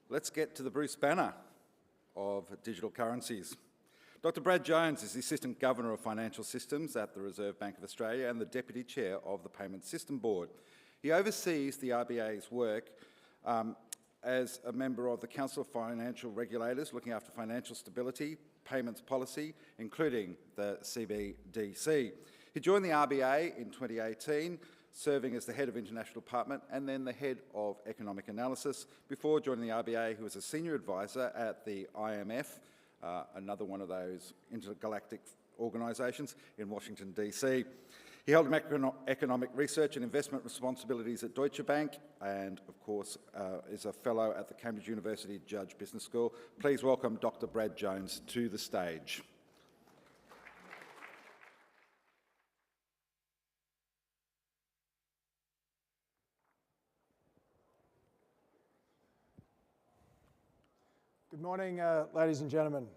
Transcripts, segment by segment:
Let's get to the Bruce Banner of digital currencies. Dr. Brad Jones is the Assistant Governor of Financial Systems at the Reserve Bank of Australia and the Deputy Chair of the Payment System Board. He oversees the RBA's work as a member of the Council of Financial Regulators, looking after financial stability, payments policy, including the CBDC. He joined the RBA in 2018, serving as the head of international department and then the head of economic analysis. Before joining the RBA, he was a senior advisor at the IMF, another one of those intergalactic organisations in Washington, DC. He held economic research and investment responsibilities at Deutsche Bank and, of course, is a fellow at the Cambridge University Judge Business School. Please welcome Dr. Brad Jones to the stage. Good morning, ladies and gentlemen.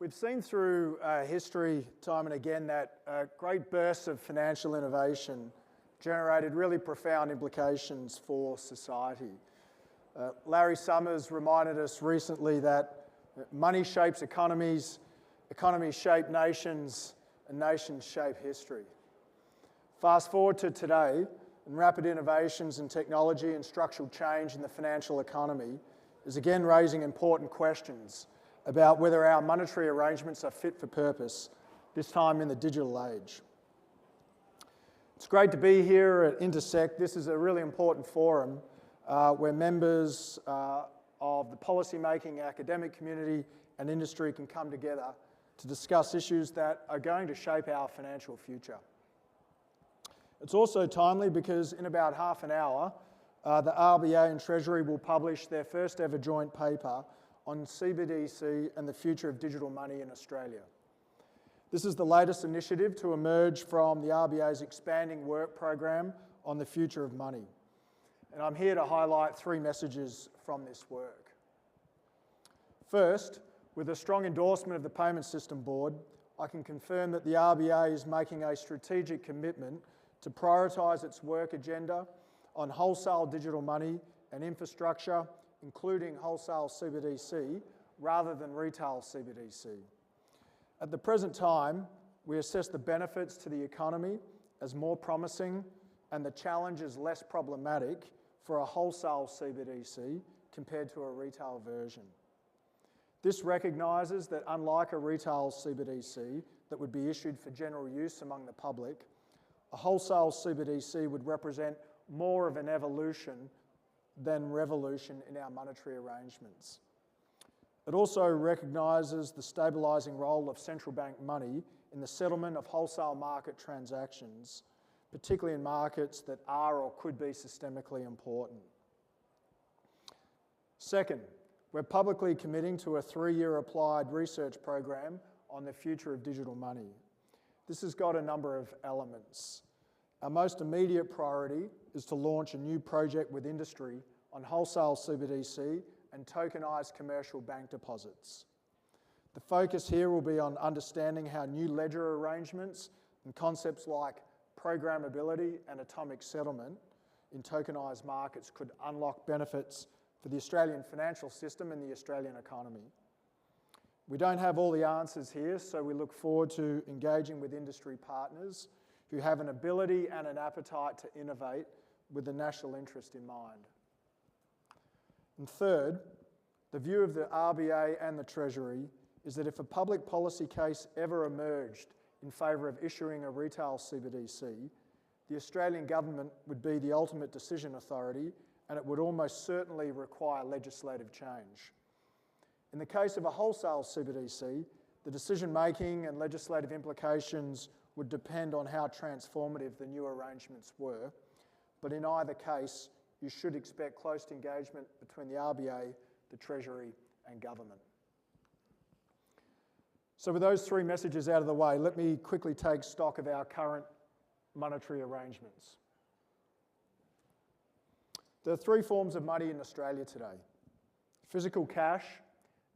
We've seen through history time and again that great bursts of financial innovation generated really profound implications for society. Larry Summers reminded us recently that money shapes economies, economies shape nations, and nations shape history. Fast forward to today, and rapid innovations in technology and structural change in the financial economy is again raising important questions about whether our monetary arrangements are fit for purpose, this time in the digital age. It's great to be here at Intersekt. This is a really important forum where members of the policymaking, academic community and industry can come together to discuss issues that are going to shape our financial future. It's also timely because in about half an hour, the RBA and Treasury will publish their first ever joint paper on CBDC and the future of digital money in Australia. This is the latest initiative to emerge from the RBA's expanding work program on the future of money. And I'm here to highlight three messages from this work. First, with a strong endorsement of the Payment System Board, I can confirm that the RBA is making a strategic commitment to prioritise its work agenda on wholesale digital money and infrastructure, including wholesale CBDC, rather than retail CBDC. At the present time, we assess the benefits to the economy as more promising and the challenges less problematic for a wholesale CBDC compared to a retail version. This recognises that unlike a retail CBDC that would be issued for general use among the public, a wholesale CBDC would represent more of an evolution than revolution in our monetary arrangements. It also recognises the stabilising role of central bank money in the settlement of wholesale market transactions, particularly in markets that are or could be systemically important. Second, we're publicly committing to a 3-year applied research program on the future of digital money. This has got a number of elements. Our most immediate priority is to launch a new project with industry on wholesale CBDC and tokenised commercial bank deposits. The focus here will be on understanding how new ledger arrangements and concepts like programmability and atomic settlement in tokenised markets could unlock benefits for the Australian financial system and the Australian economy. We don't have all the answers here, so we look forward to engaging with industry partners who have an ability and an appetite to innovate with the national interest in mind. And third, the view of the RBA and the Treasury is that if a public policy case ever emerged in favour of issuing a retail CBDC, the Australian government would be the ultimate decision authority and it would almost certainly require legislative change. In the case of a wholesale CBDC, the decision-making and legislative implications would depend on how transformative the new arrangements were, but in either case, you should expect close engagement between the RBA, the Treasury and government. So with those three messages out of the way, let me quickly take stock of our current monetary arrangements. There are three forms of money in Australia today: physical cash,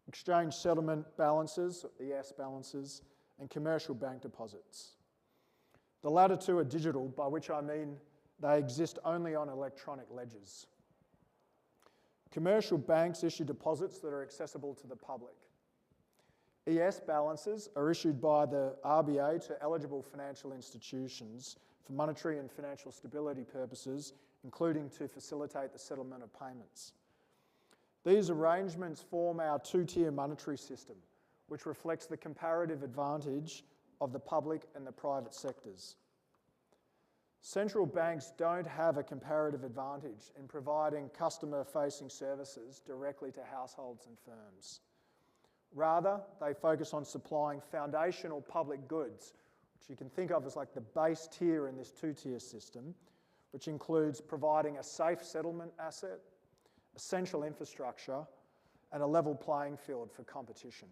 exchange settlement balances, ES balances, and commercial bank deposits. The latter two are digital, by which I mean they exist only on electronic ledgers. Commercial banks issue deposits that are accessible to the public. ES balances are issued by the RBA to eligible financial institutions for monetary and financial stability purposes, including to facilitate the settlement of payments. These arrangements form our two-tier monetary system, which reflects the comparative advantage of the public and the private sectors. Central banks don't have a comparative advantage in providing customer-facing services directly to households and firms. Rather, they focus on supplying foundational public goods, which you can think of as like the base tier in this two-tier system, which includes providing a safe settlement asset, essential infrastructure, and a level playing field for competition.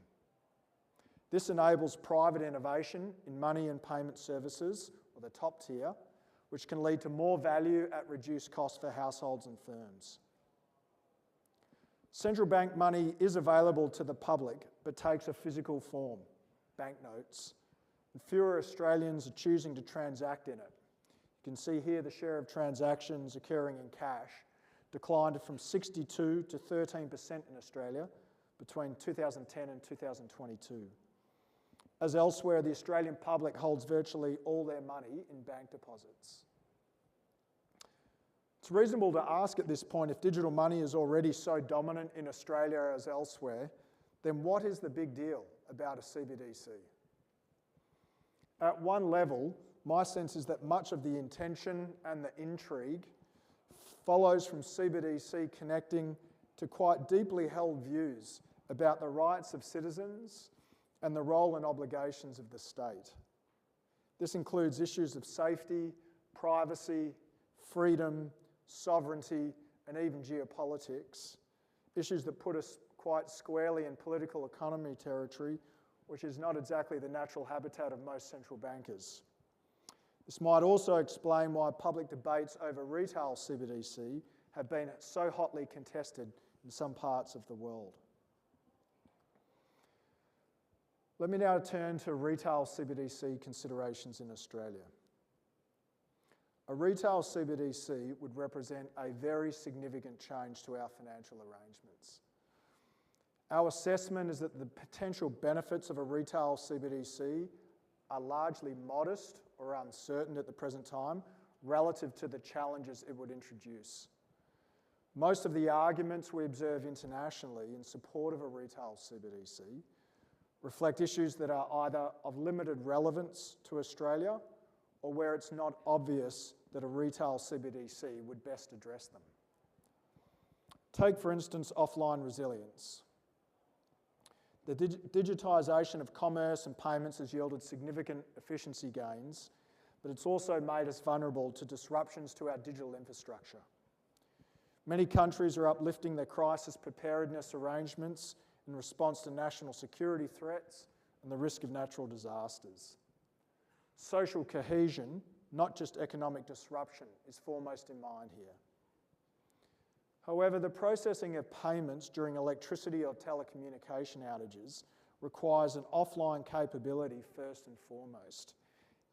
This enables private innovation in money and payment services, or the top tier, which can lead to more value at reduced cost for households and firms. Central bank money is available to the public, but takes a physical form, banknotes, and fewer Australians are choosing to transact in it. You can see here the share of transactions occurring in cash declined from 62 to 13% in Australia between 2010 and 2022. As elsewhere, the Australian public holds virtually all their money in bank deposits. It's reasonable to ask at this point, if digital money is already so dominant in Australia as elsewhere, then what is the big deal about a CBDC? At one level, my sense is that much of the intention and the intrigue follows from CBDC connecting to quite deeply held views about the rights of citizens and the role and obligations of the state. This includes issues of safety, privacy, freedom, sovereignty, and even geopolitics, issues that put us quite squarely in political economy territory, which is not exactly the natural habitat of most central bankers. This might also explain why public debates over retail CBDC have been so hotly contested in some parts of the world. Let me now turn to retail CBDC considerations in Australia. A retail CBDC would represent a very significant change to our financial arrangements. Our assessment is that the potential benefits of a retail CBDC are largely modest or uncertain at the present time relative to the challenges it would introduce. Most of the arguments we observe internationally in support of a retail CBDC reflect issues that are either of limited relevance to Australia or where it's not obvious that a retail CBDC would best address them. Take, for instance, offline resilience. The digitisation of commerce and payments has yielded significant efficiency gains, but it's also made us vulnerable to disruptions to our digital infrastructure. Many countries are uplifting their crisis preparedness arrangements in response to national security threats and the risk of natural disasters. Social cohesion, not just economic disruption, is foremost in mind here. However, the processing of payments during electricity or telecommunication outages requires an offline capability first and foremost.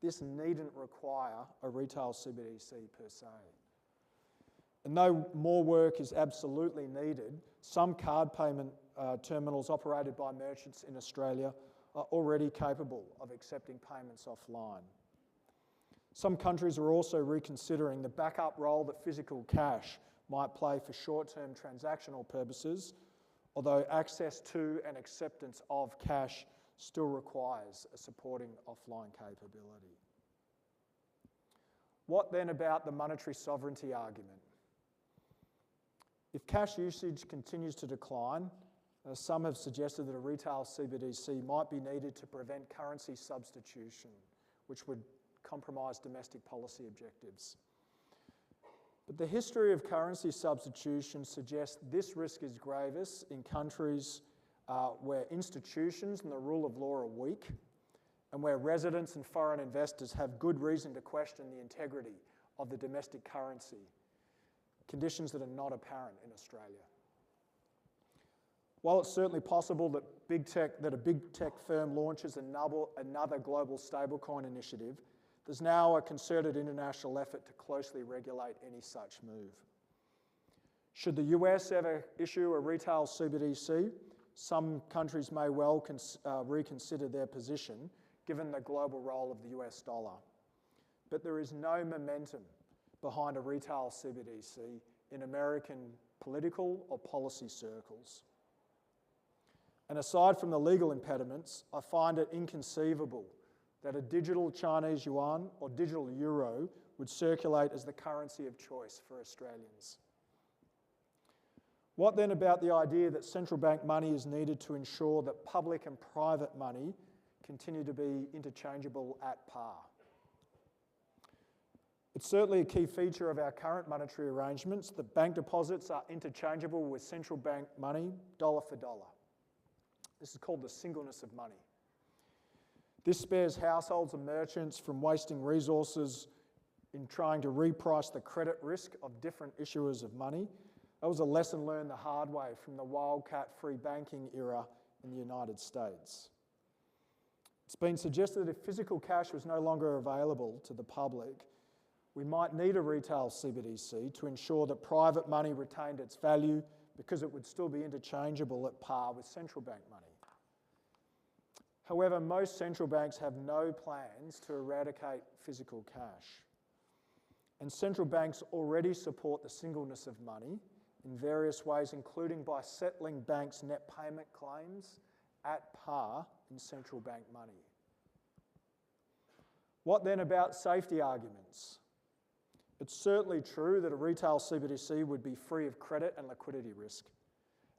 This needn't require a retail CBDC per se. And though more work is absolutely needed, some card payment terminals operated by merchants in Australia are already capable of accepting payments offline. Some countries are also reconsidering the backup role that physical cash might play for short-term transactional purposes, although access to and acceptance of cash still requires a supporting offline capability. What then about the monetary sovereignty argument? If cash usage continues to decline, some have suggested that a retail CBDC might be needed to prevent currency substitution, which would compromise domestic policy objectives. But the history of currency substitution suggests this risk is gravest in countries where institutions and the rule of law are weak, and where residents and foreign investors have good reason to question the integrity of the domestic currency, conditions that are not apparent in Australia. While it's certainly possible that a big tech firm launches another global stablecoin initiative, there's now a concerted international effort to closely regulate any such move. Should the US ever issue a retail CBDC, some countries may well reconsider their position given the global role of the US dollar. But there is no momentum behind a retail CBDC in American political or policy circles. And aside from the legal impediments, I find it inconceivable that a digital Chinese yuan or digital euro would circulate as the currency of choice for Australians. What then about the idea that central bank money is needed to ensure that public and private money continue to be interchangeable at par? It's certainly a key feature of our current monetary arrangements that bank deposits are interchangeable with central bank money, dollar for dollar. This is called the singleness of money. This spares households and merchants from wasting resources in trying to reprice the credit risk of different issuers of money. That was a lesson learned the hard way from the wildcat free banking era in the United States. It's been suggested that if physical cash was no longer available to the public, we might need a retail CBDC to ensure that private money retained its value because it would still be interchangeable at par with central bank money. However, most central banks have no plans to eradicate physical cash. And central banks already support the singleness of money in various ways, including by settling banks' net payment claims at par in central bank money. What then about safety arguments? It's certainly true that a retail CBDC would be free of credit and liquidity risk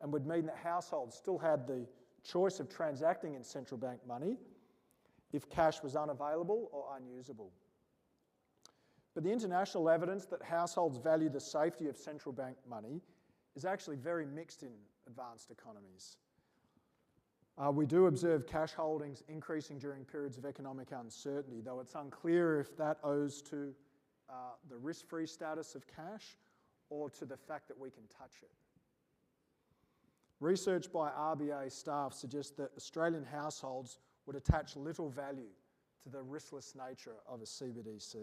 and would mean that households still had the choice of transacting in central bank money if cash was unavailable or unusable. But the international evidence that households value the safety of central bank money is actually very mixed in advanced economies. We do observe cash holdings increasing during periods of economic uncertainty, though it's unclear if that owes to the risk-free status of cash or to the fact that we can touch it. Research by RBA staff suggests that Australian households would attach little value to the riskless nature of a CBDC.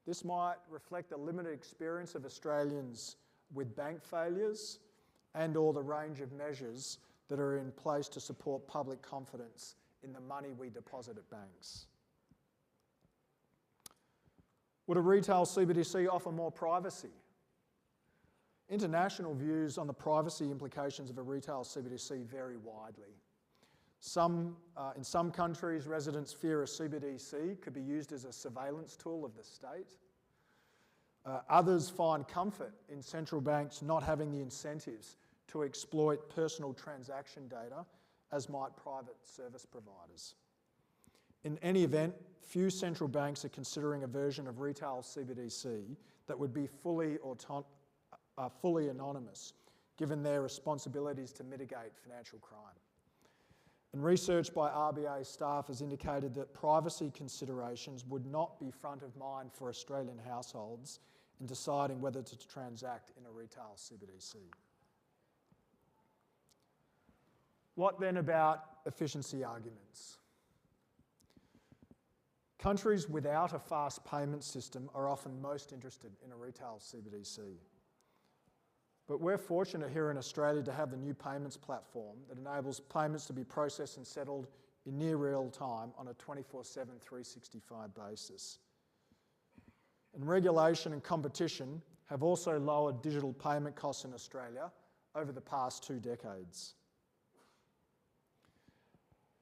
This might reflect the limited experience of Australians with bank failures and or the range of measures that are in place to support public confidence in the money we deposit at banks. Would a retail CBDC offer more privacy? International views on the privacy implications of a retail CBDC vary widely. In some countries, residents fear a CBDC could be used as a surveillance tool of the state. Others find comfort in central banks not having the incentives to exploit personal transaction data, as might private service providers. In any event, few central banks are considering a version of retail CBDC that would be fully anonymous, given their responsibilities to mitigate financial crime. And research by RBA staff has indicated that privacy considerations would not be front of mind for Australian households in deciding whether to transact in a retail CBDC. What then about efficiency arguments? Countries without a fast payment system are often most interested in a retail CBDC. But we're fortunate here in Australia to have the new payments platform that enables payments to be processed and settled in near real time on a 24/7, 365 basis. And regulation and competition have also lowered digital payment costs in Australia over the past 2 decades.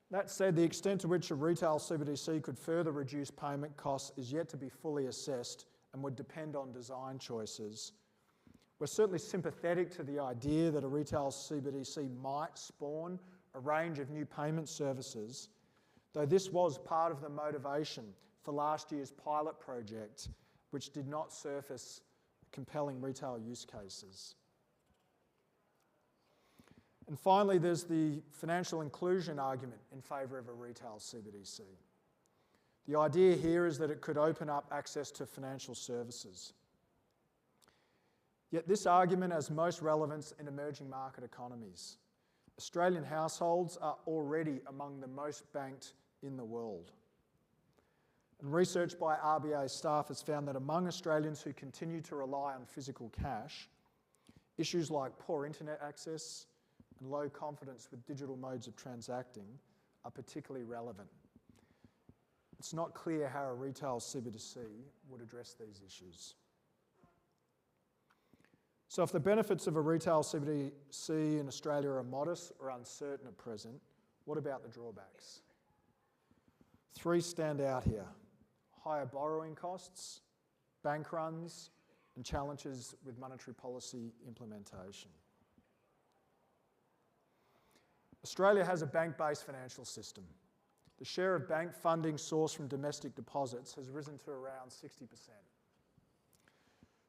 That said, the extent to which a retail CBDC could further reduce payment costs is yet to be fully assessed and would depend on design choices. We're certainly sympathetic to the idea that a retail CBDC might spawn a range of new payment services, though this was part of the motivation for last year's pilot project, which did not surface compelling retail use cases. And finally, there's the financial inclusion argument in favour of a retail CBDC. The idea here is that it could open up access to financial services. Yet this argument has most relevance in emerging market economies. Australian households are already among the most banked in the world. And research by RBA staff has found that among Australians who continue to rely on physical cash, Issues like poor internet access and low confidence with digital modes of transacting are particularly relevant. It's not clear how a retail CBDC would address these issues. So if the benefits of a retail CBDC in Australia are modest or uncertain at present, what about the drawbacks? 3 stand out here: higher borrowing costs, bank runs, and challenges with monetary policy implementation. Australia has a bank-based financial system. The share of bank funding sourced from domestic deposits has risen to around 60%.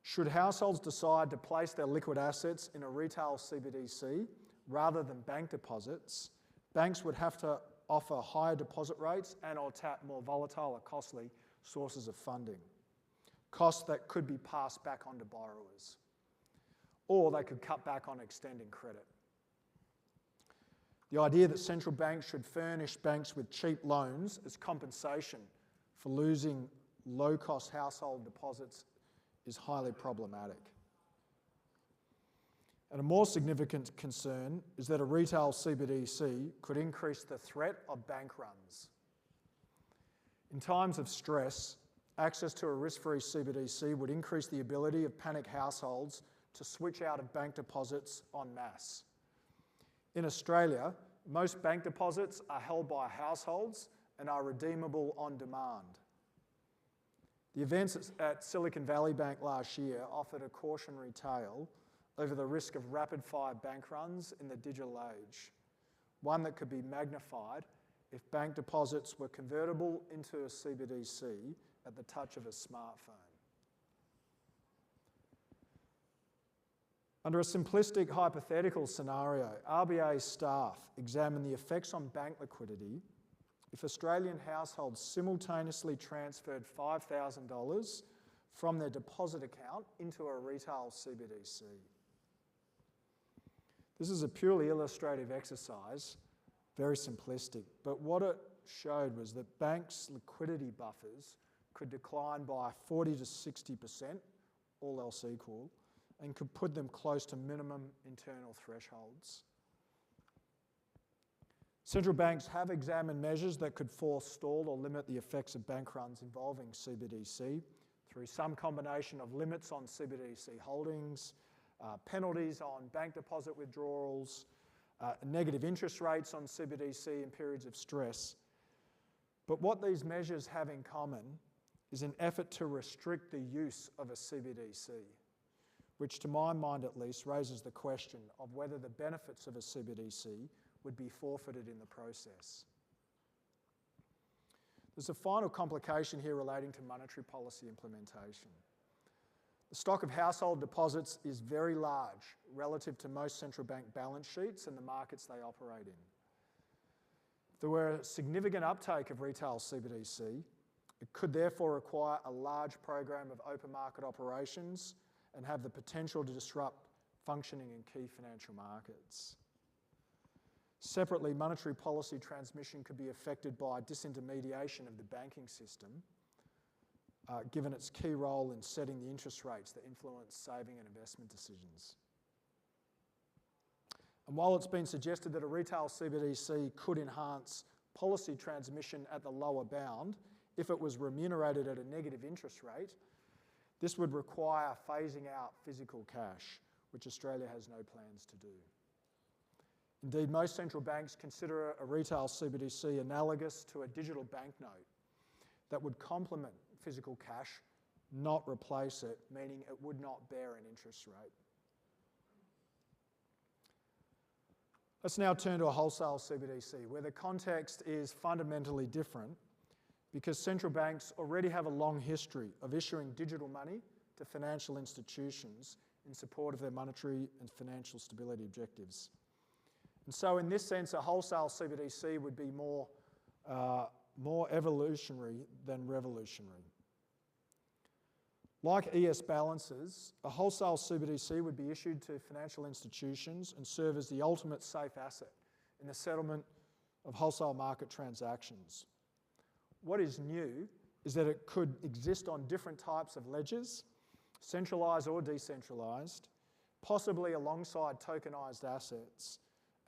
Should households decide to place their liquid assets in a retail CBDC rather than bank deposits, banks would have to offer higher deposit rates and or tap more volatile or costly sources of funding, costs that could be passed back on to borrowers, or they could cut back on extending credit. The idea that central banks should furnish banks with cheap loans as compensation for losing low-cost household deposits is highly problematic. And a more significant concern is that a retail CBDC could increase the threat of bank runs. In times of stress, access to a risk-free CBDC would increase the ability of panicked households to switch out of bank deposits en masse. In Australia, most bank deposits are held by households and are redeemable on demand. The events at Silicon Valley Bank last year offered a cautionary tale over the risk of rapid-fire bank runs in the digital age, one that could be magnified if bank deposits were convertible into a CBDC at the touch of a smartphone. Under a simplistic hypothetical scenario, RBA staff examined the effects on bank liquidity if Australian households simultaneously transferred $5,000 from their deposit account into a retail CBDC. This is a purely illustrative exercise, very simplistic, but what it showed was that banks' liquidity buffers could decline by 40 to 60%, all else equal, and could put them close to minimum internal thresholds. Central banks have examined measures that could forestall or limit the effects of bank runs involving CBDC through some combination of limits on CBDC holdings, penalties on bank deposit withdrawals, negative interest rates on CBDC in periods of stress. But what these measures have in common is an effort to restrict the use of a CBDC, which to my mind at least raises the question of whether the benefits of a CBDC would be forfeited in the process. There's a final complication here relating to monetary policy implementation. The stock of household deposits is very large relative to most central bank balance sheets and the markets they operate in. If there were a significant uptake of retail CBDC, it could therefore require a large program of open market operations and have the potential to disrupt functioning in key financial markets. Separately, monetary policy transmission could be affected by disintermediation of the banking system, given its key role in setting the interest rates that influence saving and investment decisions. And while it's been suggested that a retail CBDC could enhance policy transmission at the lower bound if it was remunerated at a negative interest rate, this would require phasing out physical cash, which Australia has no plans to do. Indeed, most central banks consider a retail CBDC analogous to a digital banknote that would complement physical cash, not replace it, meaning it would not bear an interest rate. Let's now turn to a wholesale CBDC, where the context is fundamentally different because central banks already have a long history of issuing digital money to financial institutions in support of their monetary and financial stability objectives. And so in this sense, a wholesale CBDC would be more evolutionary than revolutionary. Like ES balances, a wholesale CBDC would be issued to financial institutions and serve as the ultimate safe asset in the settlement of wholesale market transactions. What is new is that it could exist on different types of ledgers, centralised or decentralised, possibly alongside tokenised assets,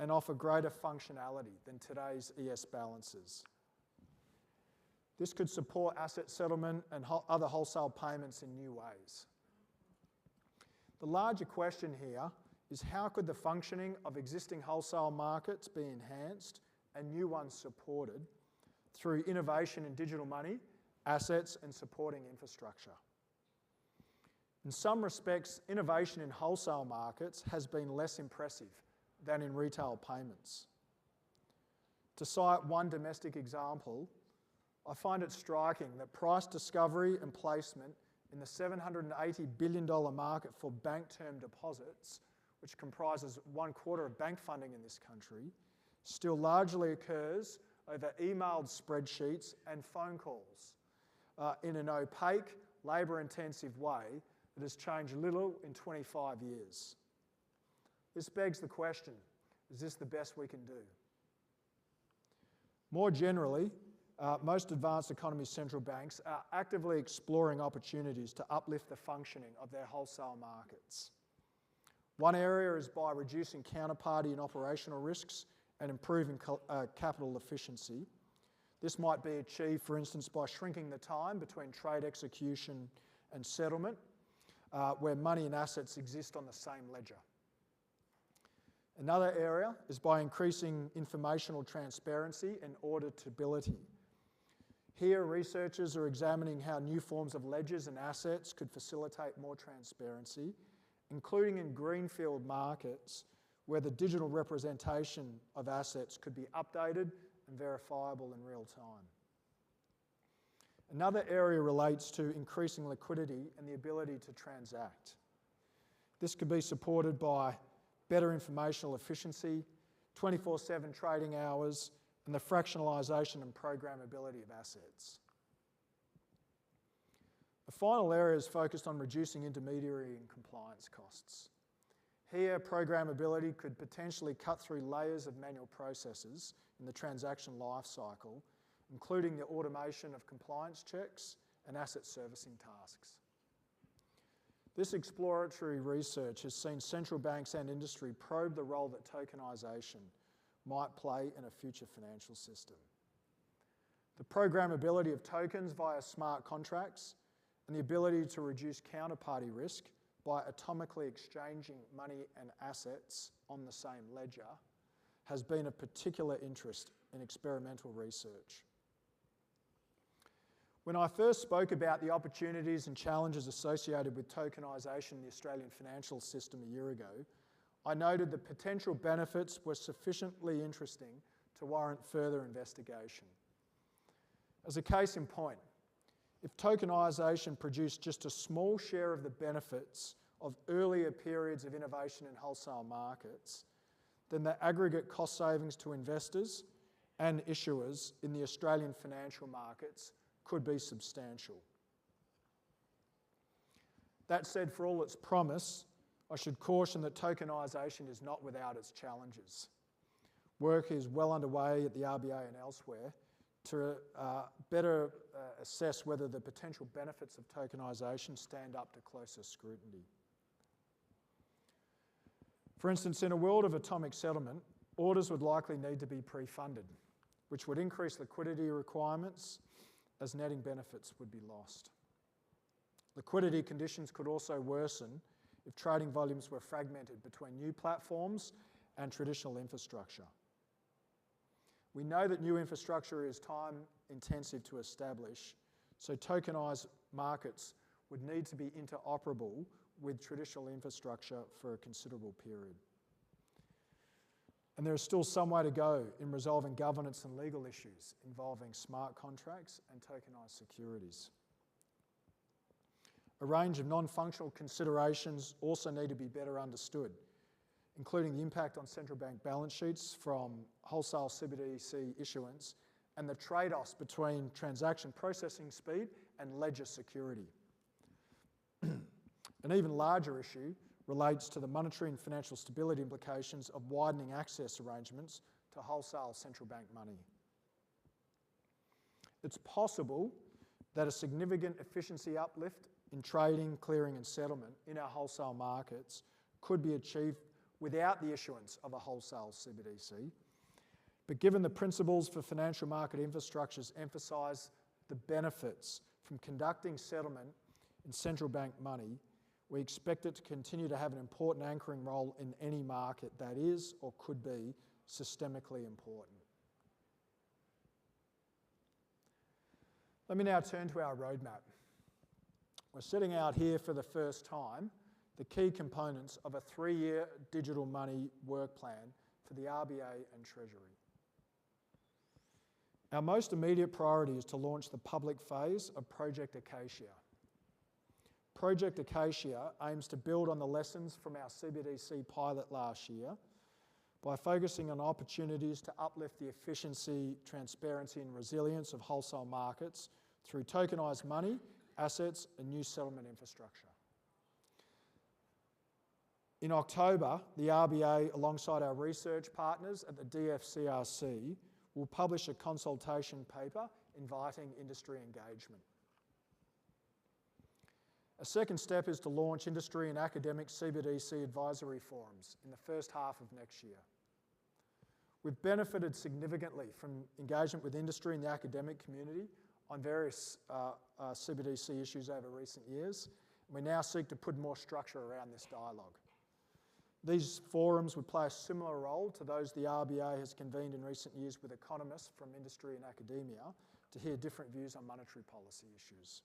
and offer greater functionality than today's ES balances. This could support asset settlement and other wholesale payments in new ways. The larger question here is how could the functioning of existing wholesale markets be enhanced and new ones supported through innovation in digital money, assets and supporting infrastructure. In some respects, innovation in wholesale markets has been less impressive than in retail payments. To cite one domestic example, I find it striking that price discovery and placement in the $780 billion market for bank term deposits, which comprises 1/4 of bank funding in this country, still largely occurs over emailed spreadsheets and phone calls in an opaque, labour-intensive way that has changed little in 25 years. This begs the question, is this the best we can do? More generally, most advanced economy central banks are actively exploring opportunities to uplift the functioning of their wholesale markets. One area is by reducing counterparty and operational risks and improving capital efficiency. This might be achieved, for instance, by shrinking the time between trade execution and settlement, where money and assets exist on the same ledger. Another area is by increasing informational transparency and auditability. Here, researchers are examining how new forms of ledgers and assets could facilitate more transparency, including in greenfield markets where the digital representation of assets could be updated and verifiable in real time. Another area relates to increasing liquidity and the ability to transact. This could be supported by better informational efficiency, 24/7 trading hours, and the fractionalisation and programmability of assets. The final area is focused on reducing intermediary and compliance costs. Here, programmability could potentially cut through layers of manual processes in the transaction life cycle, including the automation of compliance checks and asset servicing tasks. This exploratory research has seen central banks and industry probe the role that tokenisation might play in a future financial system. The programmability of tokens via smart contracts and the ability to reduce counterparty risk by atomically exchanging money and assets on the same ledger has been of particular interest in experimental research. When I first spoke about the opportunities and challenges associated with tokenisation in the Australian financial system a year ago, I noted the potential benefits were sufficiently interesting to warrant further investigation. As a case in point, if tokenisation produced just a small share of the benefits of earlier periods of innovation in wholesale markets, then the aggregate cost savings to investors and issuers in the Australian financial markets could be substantial. That said, for all its promise, I should caution that tokenisation is not without its challenges. Work is well underway at the RBA and elsewhere to better assess whether the potential benefits of tokenisation stand up to closer scrutiny. For instance, in a world of atomic settlement, orders would likely need to be pre-funded, which would increase liquidity requirements as netting benefits would be lost. Liquidity conditions could also worsen if trading volumes were fragmented between new platforms and traditional infrastructure. We know that new infrastructure is time-intensive to establish, so tokenised markets would need to be interoperable with traditional infrastructure for a considerable period. And there is still some way to go in resolving governance and legal issues involving smart contracts and tokenised securities. A range of non-functional considerations also need to be better understood, including the impact on central bank balance sheets from wholesale CBDC issuance and the trade-offs between transaction processing speed and ledger security. An even larger issue relates to the monetary and financial stability implications of widening access arrangements to wholesale central bank money. It's possible that a significant efficiency uplift in trading, clearing and settlement in our wholesale markets could be achieved without the issuance of a wholesale CBDC. But given the principles for financial market infrastructures emphasise the benefits from conducting settlement in central bank money, we expect it to continue to have an important anchoring role in any market that is or could be systemically important. Let me now turn to our roadmap. We're setting out here for the first time the key components of a 3-year digital money work plan for the RBA and Treasury. Our most immediate priority is to launch the public phase of Project Acacia. Project Acacia aims to build on the lessons from our CBDC pilot last year by focusing on opportunities to uplift the efficiency, transparency and resilience of wholesale markets through tokenised money, assets and new settlement infrastructure. In October, the RBA, alongside our research partners at the DFCRC, will publish a consultation paper inviting industry engagement. A second step is to launch industry and academic CBDC advisory forums in the first half of next year. We've benefited significantly from engagement with industry and the academic community on various CBDC issues over recent years, and we now seek to put more structure around this dialogue. These forums would play a similar role to those the RBA has convened in recent years with economists from industry and academia to hear different views on monetary policy issues.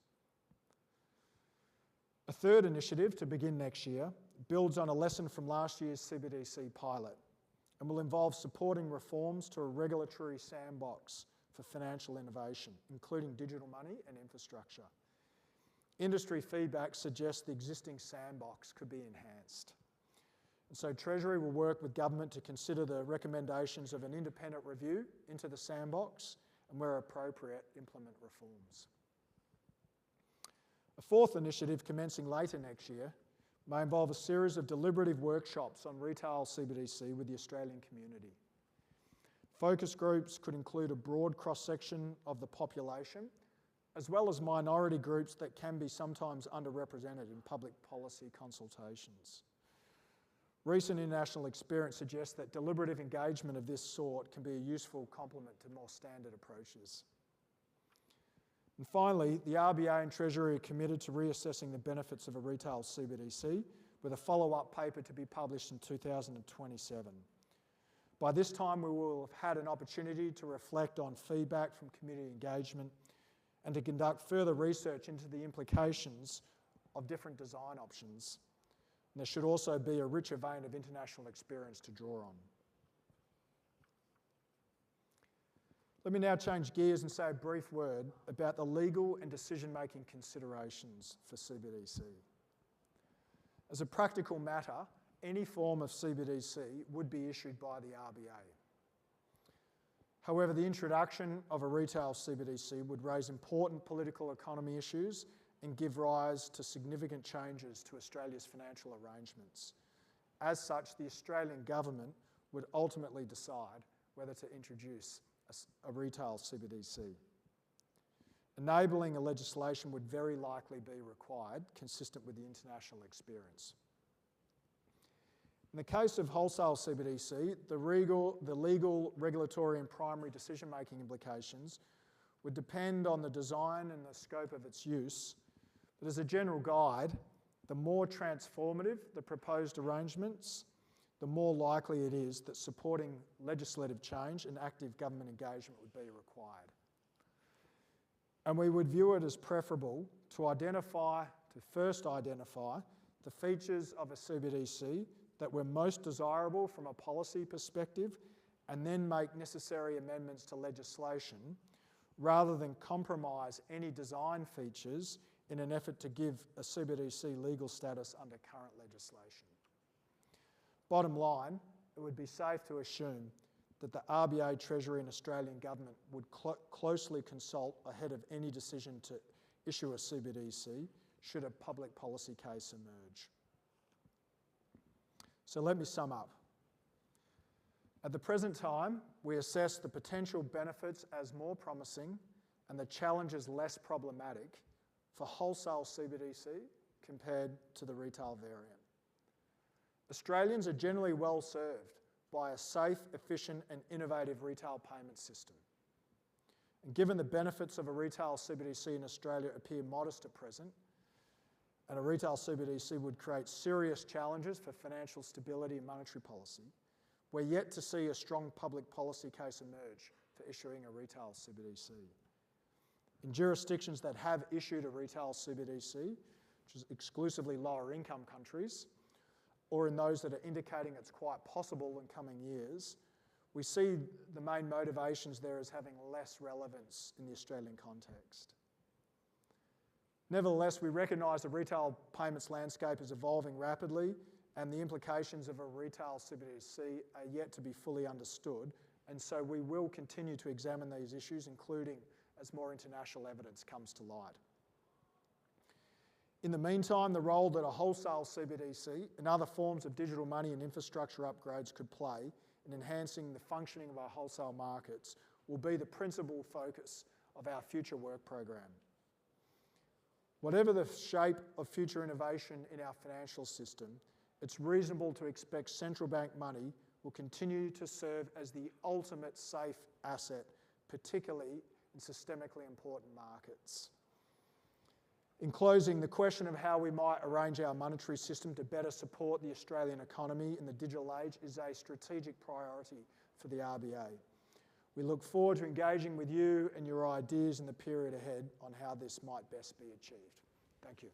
A third initiative to begin next year builds on a lesson from last year's CBDC pilot and will involve supporting reforms to a regulatory sandbox for financial innovation, including digital money and infrastructure. Industry feedback suggests the existing sandbox could be enhanced. And so Treasury will work with government to consider the recommendations of an independent review into the sandbox and, where appropriate, implement reforms. A fourth initiative commencing later next year may involve a series of deliberative workshops on retail CBDC with the Australian community. Focus groups could include a broad cross-section of the population, as well as minority groups that can be sometimes underrepresented in public policy consultations. Recent international experience suggests that deliberative engagement of this sort can be a useful complement to more standard approaches. And finally, the RBA and Treasury are committed to reassessing the benefits of a retail CBDC with a follow-up paper to be published in 2027. By this time, we will have had an opportunity to reflect on feedback from community engagement and to conduct further research into the implications of different design options. And there should also be a richer vein of international experience to draw on. Let me now change gears and say a brief word about the legal and decision-making considerations for CBDC. As a practical matter, any form of CBDC would be issued by the RBA. However, the introduction of a retail CBDC would raise important political economy issues and give rise to significant changes to Australia's financial arrangements. As such, the Australian government would ultimately decide whether to introduce a retail CBDC. Enabling a legislation would very likely be required, consistent with the international experience. In the case of wholesale CBDC, the legal, regulatory and primary decision-making implications would depend on the design and the scope of its use. But as a general guide, the more transformative the proposed arrangements, the more likely it is that supporting legislative change and active government engagement would be required. And we would view it as preferable to first identify the features of a CBDC that were most desirable from a policy perspective and then make necessary amendments to legislation rather than compromise any design features in an effort to give a CBDC legal status under current legislation. Bottom line, it would be safe to assume that the RBA, Treasury and Australian Government would closely consult ahead of any decision to issue a CBDC should a public policy case emerge. So let me sum up. At the present time, we assess the potential benefits as more promising and the challenges less problematic for wholesale CBDC compared to the retail variant. Australians are generally well served by a safe, efficient and innovative retail payment system. And given the benefits of a retail CBDC in Australia appear modest at present, and a retail CBDC would create serious challenges for financial stability and monetary policy, we're yet to see a strong public policy case emerge for issuing a retail CBDC. In jurisdictions that have issued a retail CBDC, which is exclusively lower income countries, or in those that are indicating it's quite possible in coming years, we see the main motivations there as having less relevance in the Australian context. Nevertheless, we recognise the retail payments landscape is evolving rapidly and the implications of a retail CBDC are yet to be fully understood, and so we will continue to examine these issues, including as more international evidence comes to light. In the meantime, the role that a wholesale CBDC and other forms of digital money and infrastructure upgrades could play in enhancing the functioning of our wholesale markets will be the principal focus of our future work program. Whatever the shape of future innovation in our financial system, it's reasonable to expect central bank money will continue to serve as the ultimate safe asset, particularly in systemically important markets. In closing, the question of how we might arrange our monetary system to better support the Australian economy in the digital age is a strategic priority for the RBA. We look forward to engaging with you and your ideas in the period ahead on how this might best be achieved. Thank you.